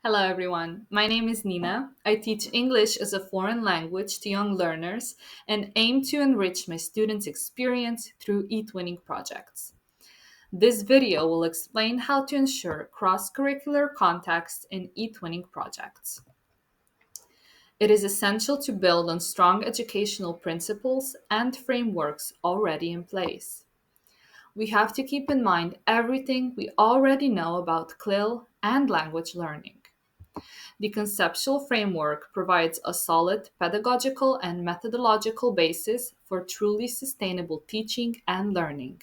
Hello, everyone. My name is Nina. I teach English as a foreign language to young learners and aim to enrich my students' experience through e-twinning projects. This video will explain how to ensure cross-curricular context in e-twinning projects. It is essential to build on strong educational principles and frameworks already in place. We have to keep in mind everything we already know about CLIL and language learning. The conceptual framework provides a solid pedagogical and methodological basis for truly sustainable teaching and learning.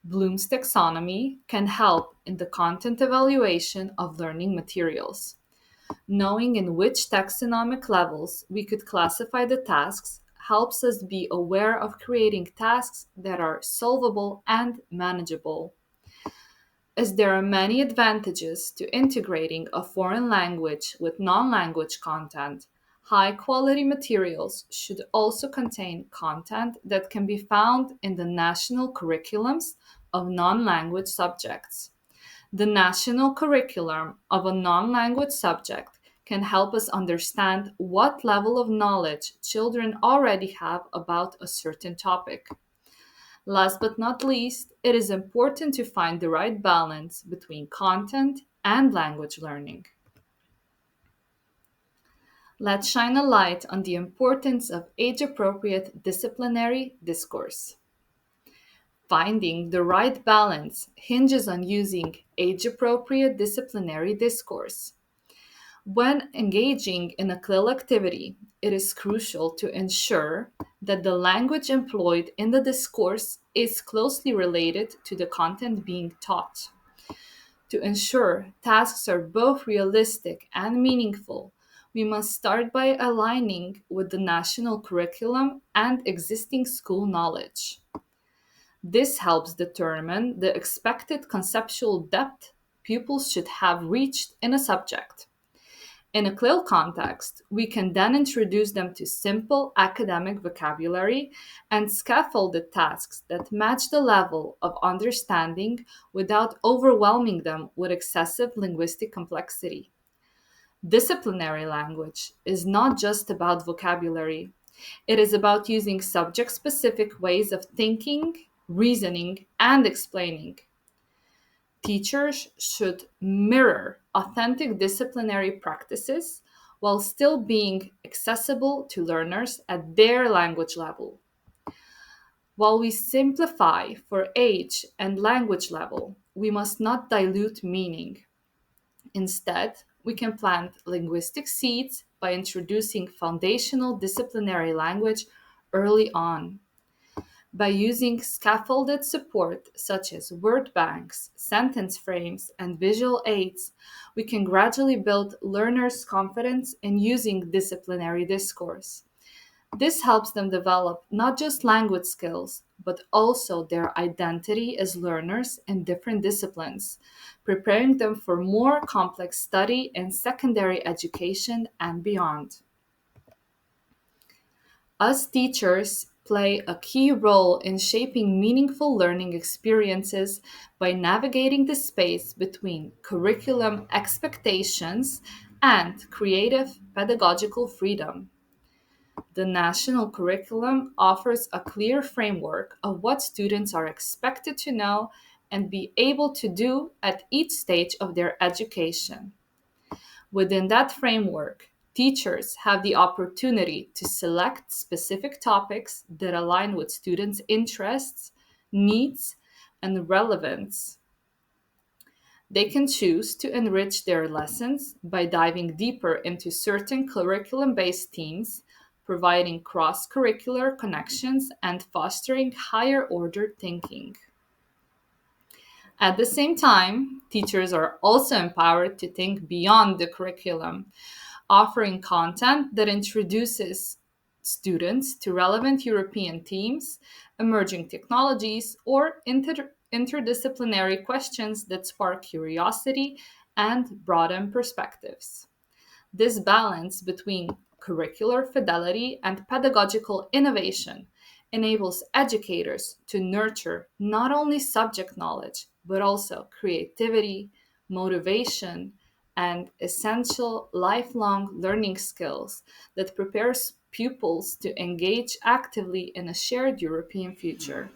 Bloom's taxonomy can help in the content evaluation of learning materials. Knowing in which taxonomic levels we could classify the tasks helps us be aware of creating tasks that are solvable and manageable. As there are many advantages to integrating a foreign language with non language content, high quality materials should also contain content that can be found in the national curriculums of non language subjects. The national curriculum of a non language subject can help us understand what level of knowledge children already have about a certain topic. Last but not least, it is important to find the right balance between content and language learning. Let's shine a light on the importance of age appropriate disciplinary discourse. Finding the right balance hinges on using age appropriate disciplinary discourse. When engaging in a CLIL activity, it is crucial to ensure that the language employed in the discourse is closely related to the content being taught. To ensure tasks are both realistic and meaningful, we must start by aligning with the national curriculum and existing school knowledge. This helps determine the expected conceptual depth pupils should have reached in a subject. In a CLIL context, we can then introduce them to simple academic vocabulary and scaffolded tasks that match the level of understanding without overwhelming them with excessive linguistic complexity. Disciplinary language is not just about vocabulary, it is about using subject specific ways of thinking, reasoning, and explaining. Teachers should mirror authentic disciplinary practices while still being accessible to learners at their language level. While we simplify for age and language level, we must not dilute meaning. Instead, we can plant linguistic seeds by introducing foundational disciplinary language early on. By using scaffolded support such as word banks, sentence frames, and visual aids, we can gradually build learners' confidence in using disciplinary discourse. This helps them develop not just language skills, but also their identity as learners in different disciplines, preparing them for more complex study in secondary education and beyond. Us teachers play a key role in shaping meaningful learning experiences by navigating the space between curriculum expectations and creative pedagogical freedom. The national curriculum offers a clear framework of what students are expected to know and be able to do at each stage of their education. Within that framework, teachers have the opportunity to select specific topics that align with students' interests, needs, and relevance. They can choose to enrich their lessons by diving deeper into certain curriculum based themes, providing cross curricular connections, and fostering higher order thinking. At the same time, teachers are also empowered to think beyond the curriculum, offering content that introduces students to relevant European themes, emerging technologies, or interdisciplinary questions that spark curiosity and broaden perspectives. This balance between curricular fidelity and pedagogical innovation enables educators to nurture not only subject knowledge, but also creativity, motivation, and essential lifelong learning skills that prepares pupils to engage actively in a shared European future.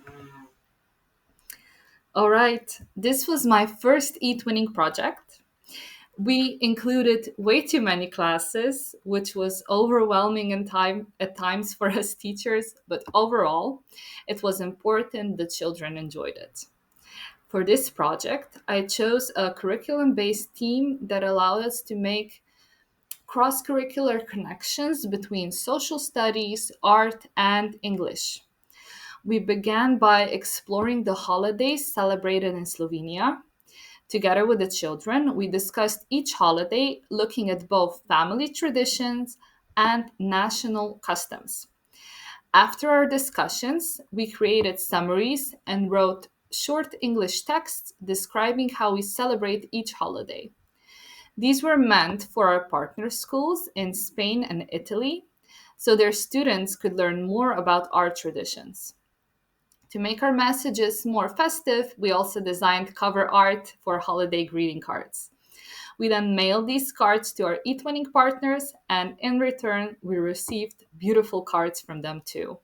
All right, this was my first e-twinning project. We included way too many classes, which was overwhelming in time at times for us teachers, but overall, it was important the children enjoyed it. For this project, I chose a curriculum-based team that allowed us to make cross-curricular connections between social studies, art, and English. We began by exploring the holidays celebrated in Slovenia. Together with the children, we discussed each holiday, looking at both family traditions and national customs. After our discussions, we created summaries and wrote short English texts describing how we celebrate each holiday. These were meant for our partner schools in Spain and Italy, so their students could learn more about our traditions. To make our messages more festive, we also designed cover art for holiday greeting cards. We then mailed these cards to our e-twinning partners, and in return, we received beautiful cards from them too.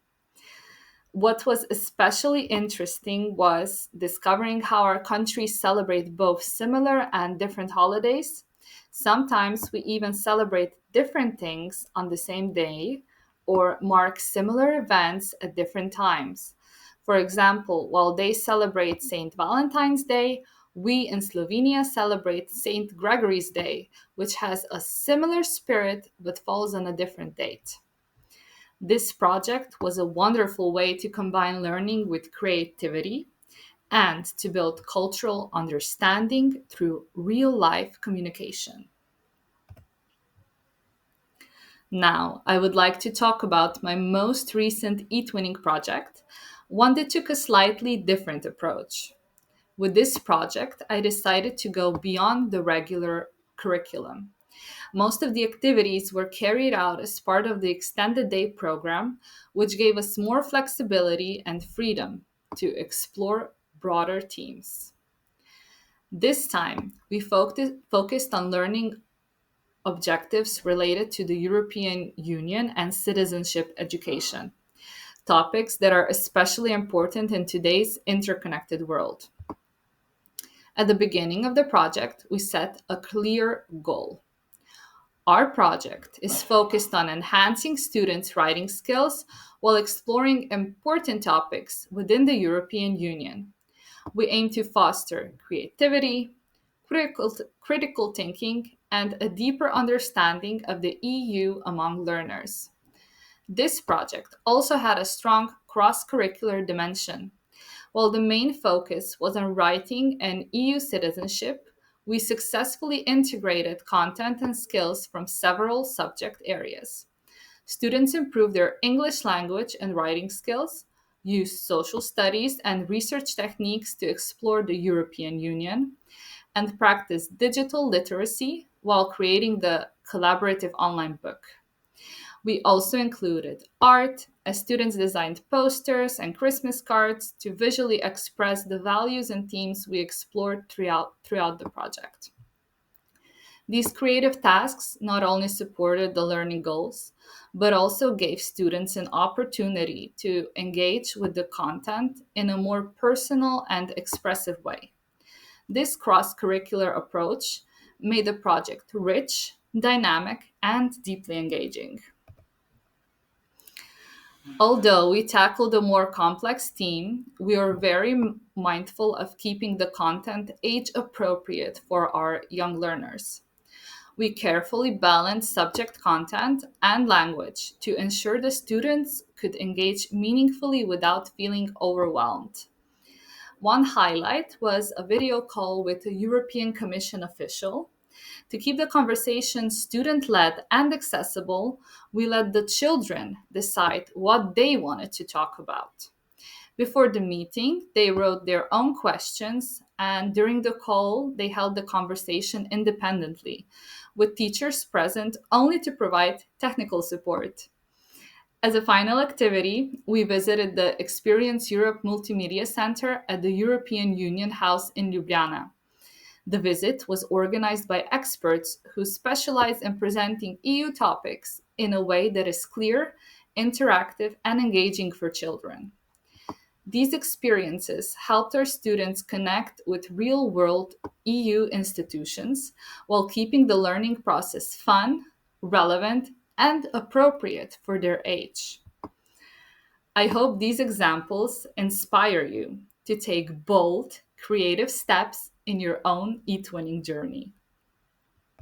What was especially interesting was discovering how our countries celebrate both similar and different holidays. Sometimes we even celebrate different things on the same day or mark similar events at different times. For example, while they celebrate St. Valentine's Day, we in Slovenia celebrate St. Gregory's Day, which has a similar spirit but falls on a different date. This project was a wonderful way to combine learning with creativity and to build cultural understanding through real life communication. Now, I would like to talk about my most recent e-twinning project, one that took a slightly different approach. With this project, I decided to go beyond the regular curriculum. Most of the activities were carried out as part of the extended day program, which gave us more flexibility and freedom to explore broader themes. This time, we focused on learning objectives related to the European Union and citizenship education, topics that are especially important in today's interconnected world. At the beginning of the project, we set a clear goal. Our project is focused on enhancing students' writing skills while exploring important topics within the European Union. We aim to foster creativity, critical thinking, and a deeper understanding of the EU among learners. This project also had a strong cross curricular dimension. While the main focus was on writing and EU citizenship, we successfully integrated content and skills from several subject areas. Students improved their English language and writing skills, used social studies and research techniques to explore the European Union, and practiced digital literacy while creating the collaborative online book. We also included art, as students designed posters and Christmas cards to visually express the values and themes we explored throughout the project. These creative tasks not only supported the learning goals, but also gave students an opportunity to engage with the content in a more personal and expressive way. This cross curricular approach made the project rich, dynamic, and deeply engaging. Although we tackled a more complex theme, we are very mindful of keeping the content age appropriate for our young learners. We carefully balanced subject content and language to ensure the students could engage meaningfully without feeling overwhelmed. One highlight was a video call with a European Commission official. To keep the conversation student led and accessible, we let the children decide what they wanted to talk about. Before the meeting, they wrote their own questions, and during the call, they held the conversation independently, with teachers present only to provide technical support. As a final activity, we visited the Experience Europe Multimedia Center at the European Union House in Ljubljana. The visit was organized by experts who specialize in presenting EU topics in a way that is clear, interactive, and engaging for children. These experiences helped our students connect with real world EU institutions while keeping the learning process fun, relevant, and appropriate for their age. I hope these examples inspire you to take bold, creative steps in your own e-twinning journey.